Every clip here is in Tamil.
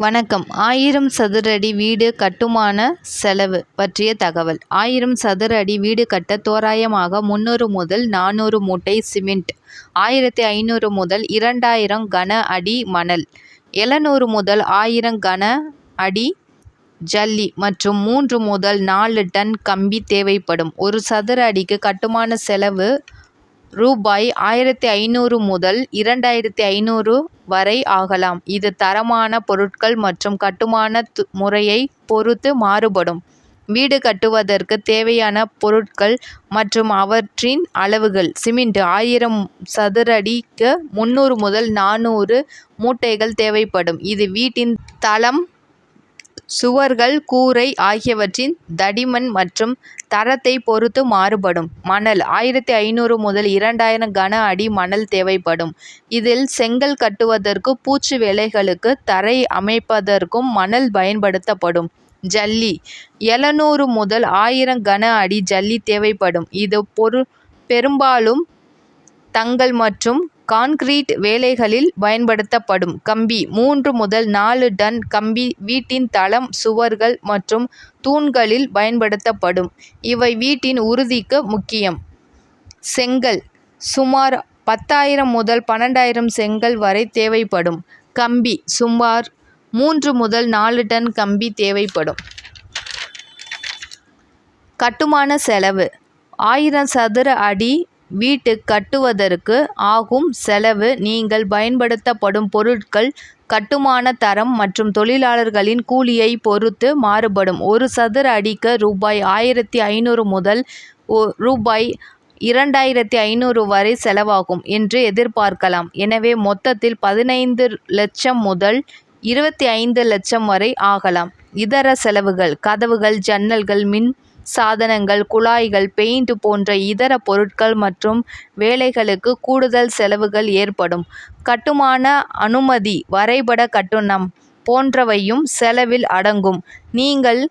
வணக்கம். 1000 சதுர அடி வீடு கட்டுமான செலவு பற்றிய தகவல். 1000 சதுர அடி வீடு கட்ட தோராயமாக 300 முதல் 400 மூட்டை சிமெண்ட், 1500 முதல் 2000 கன அடி மணல், 700 முதல் 1000 கன அடி ஜல்லி மற்றும் 3 முதல் 4 டன் கம்பி தேவைப்படும். ஒரு சதுர அடிக்கு கட்டுமான செலவு ரூபாய் 1500 முதல் 2500 வரை ஆகலாம். இது தரமான பொருட்கள் மற்றும் கட்டுமான முறையை பொறுத்து மாறுபடும். வீடு கட்டுவதற்கு தேவையான பொருட்கள் மற்றும் அவற்றின் அளவுகள். சிமெண்ட் 1000 சதுர அடிக்கு 300 முதல் 400 மூட்டைகள் தேவைப்படும். இது வீட்டின் தளம், சுவர்கள், கூரை ஆகியவற்றின் தடிமன் மற்றும் தரத்தை பொறுத்து மாறுபடும். மணல் 1500 முதல் 2000 கன அடி மணல் தேவைப்படும். இதில் செங்கல் கட்டுவதற்கு, பூச்சு வேலைகளுக்கு, தரை அமைப்பதற்கும் மணல் பயன்படுத்தப்படும். ஜல்லி 700 முதல் 1000 கன அடி ஜல்லி தேவைப்படும். இது பெரும்பாலும் தங்கள் மற்றும் கான்கிரீட் வேலைகளில் பயன்படுத்தப்படும். கம்பி 3 முதல் 4 டன் கம்பி வீட்டின் தளம், சுவர்கள் மற்றும் தூண்களில் பயன்படுத்தப்படும். இவை வீட்டின் உறுதிக்கு முக்கியம். செங்கல் சுமார் 10,000 முதல் 12,000 செங்கல் வரை தேவைப்படும். கம்பி சுமார் 3 முதல் 4 டன் கம்பி தேவைப்படும். கட்டுமான செலவு 1000 சதுர அடி வீட்டு கட்டுவதற்கு ஆகும் செலவு நீங்கள் பயன்படுத்தப்படும் பொருட்கள், கட்டுமான தரம் மற்றும் தொழிலாளர்களின் கூலியை பொறுத்து மாறுபடும். ஒரு சதுர அடிக்கு ரூபாய் 1500 முதல் ரூபாய் 2500 வரை செலவாகும் என்று எதிர்பார்க்கலாம். எனவே மொத்தத்தில் 15 லட்சம் முதல் 25 லட்சம் வரை ஆகலாம். இதர செலவுகள் கதவுகள், ஜன்னல்கள், மின் சாதனங்கள், குழாய்கள், பெயிண்ட் போன்ற இதர பொருட்கள் மற்றும் வேலைகளுக்கு கூடுதல் செலவுகள் ஏற்படும். கட்டுமான அனுமதி, வரைபட கட்டுனம் போன்றவையும் செலவில் அடங்கும். நீங்கள்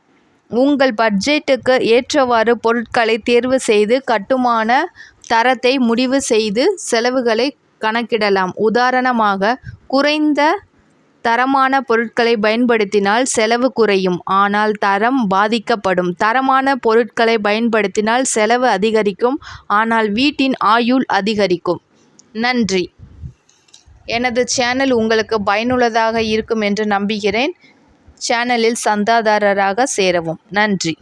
உங்கள் பட்ஜெட்டுக்கு ஏற்றவாறு பொருட்களை தேர்வு செய்து கட்டுமான தரத்தை முடிவு செய்து செலவுகளை கணக்கிடலாம். உதாரணமாக, குறைந்த தரமான பொருட்களை பயன்படுத்தினால் செலவு குறையும், ஆனால் தரம் பாதிக்கப்படும். தரமான பொருட்களை பயன்படுத்தினால் செலவு அதிகரிக்கும், ஆனால் வீட்டின் ஆயுள் அதிகரிக்கும். நன்றி. எனது சேனல் உங்களுக்கு பயனுள்ளதாக இருக்கும் என்று நம்புகிறேன். சேனலில் சந்தாதாரராக சேரவும். நன்றி.